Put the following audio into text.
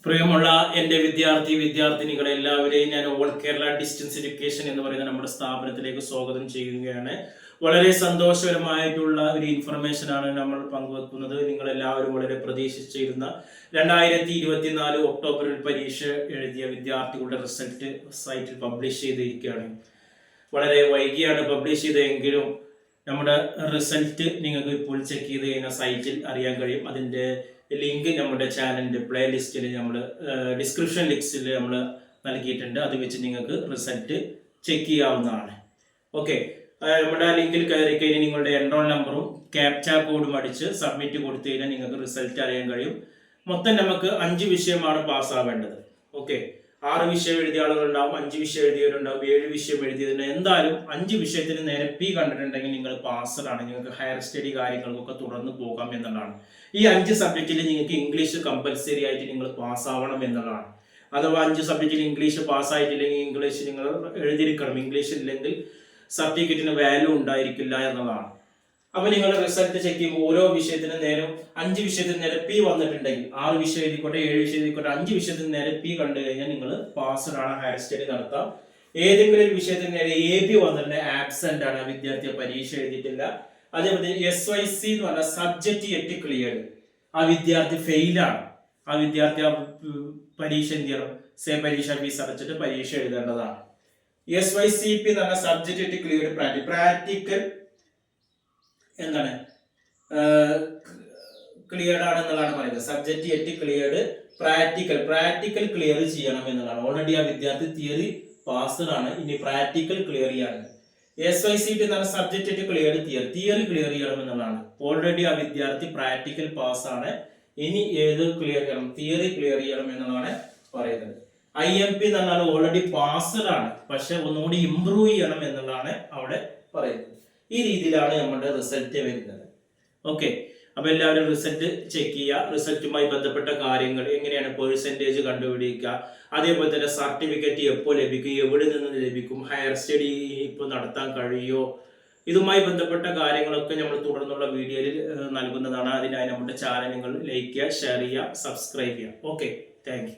പ്രിയമുള്ള എൻ്റെ വിദ്യാർത്ഥിനികളെ എല്ലാവരെയും ഞാൻ ഓൾ കേരള ഡിസ്റ്റൻസ് എഡ്യൂക്കേഷൻ എന്ന് പറയുന്ന നമ്മുടെ സ്ഥാപനത്തിലേക്ക് സ്വാഗതം ചെയ്യുകയാണ്. വളരെ സന്തോഷകരമായിട്ടുള്ള ഒരു ഇൻഫർമേഷൻ ആണ് നമ്മൾ പങ്കുവെക്കുന്നത്. നിങ്ങൾ എല്ലാവരും വളരെ പ്രതീക്ഷിച്ചിരുന്ന 2024 ഒക്ടോബറിൽ പരീക്ഷ എഴുതിയ വിദ്യാർത്ഥികളുടെ റിസൾട്ട് സൈറ്റിൽ പബ്ലിഷ് ചെയ്തിരിക്കുകയാണ്. വളരെ വൈകിയാണ് പബ്ലിഷ് ചെയ്തതെങ്കിലും നമ്മുടെ റിസൾട്ട് നിങ്ങൾക്ക് ഇപ്പോൾ ചെക്ക് ചെയ്ത് കഴിഞ്ഞാൽ സൈറ്റിൽ അറിയാൻ കഴിയും. അതിൻ്റെ ലിങ്ക് നമ്മുടെ ചാനലിൻ്റെ പ്ലേലിസ്റ്റിൽ നമ്മൾ ഡിസ്ക്രിപ്ഷൻ ലിസ്റ്റിൽ നമ്മൾ നൽകിയിട്ടുണ്ട്. അത് വെച്ച് നിങ്ങൾക്ക് റിസൾട്ട് ചെക്ക് ചെയ്യാവുന്നതാണ്. ഓക്കെ, നമ്മുടെ ലിങ്കിൽ കയറി കഴിഞ്ഞാൽ നിങ്ങളുടെ എൻറോൾ നമ്പറും ക്യാപ്ച കോഡും അടിച്ച് സബ്മിറ്റ് കൊടുത്തു കഴിഞ്ഞാൽ നിങ്ങൾക്ക് റിസൾട്ട് അറിയാൻ കഴിയും. മൊത്തം നമുക്ക് 5 വിഷയമാണ് പാസ്സാവേണ്ടത്. ഓക്കെ, 6 വിഷയം എഴുതിയ ആളുകളുണ്ടാവും, 5 വിഷയം എഴുതിയവരുണ്ടാവും, 7 വിഷയം എഴുതിയതിന് എന്തായാലും 5 വിഷയത്തിന് നേരെ പി കണ്ടിട്ടുണ്ടെങ്കിൽ നിങ്ങൾ പാസ്സാണ്. നിങ്ങൾക്ക് ഹയർ സ്റ്റഡി കാര്യങ്ങൾക്കൊക്കെ തുടർന്ന് പോകാം എന്നുള്ളതാണ്. ഈ 5 സബ്ജക്റ്റിൽ നിങ്ങൾക്ക് ഇംഗ്ലീഷ് കമ്പൽസറി ആയിട്ട് നിങ്ങൾ പാസ്സാവണം എന്നുള്ളതാണ്. അഥവാ 5 സബ്ജക്റ്റിൽ ഇംഗ്ലീഷ് പാസ്സായിട്ടില്ലെങ്കിൽ ഇംഗ്ലീഷ് നിങ്ങൾ എഴുതിയിരിക്കണം. ഇംഗ്ലീഷ് ഇല്ലെങ്കിൽ സർട്ടിഫിക്കറ്റിന് വാല്യൂ ഉണ്ടായിരിക്കില്ല എന്നതാണ്. അപ്പൊ നിങ്ങൾ റിസൾട്ട് ചെക്ക് ചെയ്യുമ്പോൾ ഓരോ വിഷയത്തിന് നേരം 5 വിഷയത്തിന് നേരെ പി വന്നിട്ടുണ്ടെങ്കിൽ 6 വിഷയം എഴുതിക്കോട്ടെ, 7 വിഷയം എഴുതിക്കോട്ടെ, 5 വിഷയത്തിന് നേരെ പി കണ്ടു കഴിഞ്ഞാൽ നിങ്ങൾ പാസ്ഡ് ആണ്, ഹയർ സ്റ്റഡി നടത്താം. ഏതെങ്കിലും ഒരു വിഷയത്തിന് നേരെ എ പി വന്നിട്ടുണ്ടെങ്കിൽ ആബ്സെന്റ് ആണ്, വിദ്യാർത്ഥിയെ പരീക്ഷ എഴുതിയിട്ടില്ല. അതേപോലെ SYC എന്ന് പറഞ്ഞാൽ സബ്ജക്റ്റ് എറ്റ് ക്ലിയർ, ആ വിദ്യാർത്ഥി ഫെയിലാണ്. ആ വിദ്യാർത്ഥി പരീക്ഷ എന്ത് ചെയ്യണം? പരീക്ഷ ഫീസ് അടച്ചിട്ട് പരീക്ഷ എഴുതേണ്ടതാണ്. SYCP എന്ന് പറഞ്ഞാൽ സബ്ജക്റ്റ് എറ്റ് ക്ലിയർ പ്രാക്ടിക്കൽ എന്താണ് ക്ലിയർഡ് ആണെന്നുള്ളതാണ് പറയുന്നത്. Subject at cleared, practical clear ചെയ്യണം എന്നുള്ളതാണ്. ഓൾറെഡി ആ വിദ്യാർത്ഥി തിയറി പാസ്ഡ് ആണ്, ഇനി പ്രാക്ടിക്കൽ ക്ലിയർ ചെയ്യാണ്. SYCP എന്ന് പറഞ്ഞാൽ subject at cleared, theory clear ചെയ്യണം എന്നുള്ളതാണ്. ഓൾറെഡി ആ വിദ്യാർത്ഥി പ്രാക്ടിക്കൽ പാസ് ആണ്, ഇനി ഏത് ക്ലിയർ ചെയ്യണം? തിയറി ക്ലിയർ ചെയ്യണം എന്നുള്ളതാണ് പറയുന്നത്. IMP എന്ന് പറഞ്ഞാൽ ഓൾറെഡി പാസ്ഡ് ആണ്, പക്ഷെ ഒന്നുകൂടി ഇംപ്രൂവ് ചെയ്യണം എന്നുള്ളതാണ് അവിടെ പറയുന്നത്. ഈ രീതിയിലാണ് നമ്മുടെ റിസൾട്ട് വരുന്നത്. ഓക്കെ, അപ്പൊ എല്ലാവരും റിസൾട്ട് ചെക്ക് ചെയ്യുക. റിസൾട്ടുമായി ബന്ധപ്പെട്ട കാര്യങ്ങൾ എങ്ങനെയാണ് പെർസെൻറ്റേജ് കണ്ടുപിടിക്കുക, അതേപോലെ തന്നെ സർട്ടിഫിക്കറ്റ് എപ്പോൾ ലഭിക്കും, എവിടെ നിന്ന് ലഭിക്കും, ഹയർ സ്റ്റഡി ഇപ്പോൾ നടത്താൻ കഴിയുമോ, ഇതുമായി ബന്ധപ്പെട്ട കാര്യങ്ങളൊക്കെ നമ്മൾ തുടർന്നുള്ള വീഡിയോയിൽ നൽകുന്നതാണ്. അതിനായി നമ്മുടെ ചാനൽ നിങ്ങൾ ലൈക്ക് ചെയ്യുക, ഷെയർ ചെയ്യുക, സബ്സ്ക്രൈബ് ചെയ്യുക. Okay, thank you.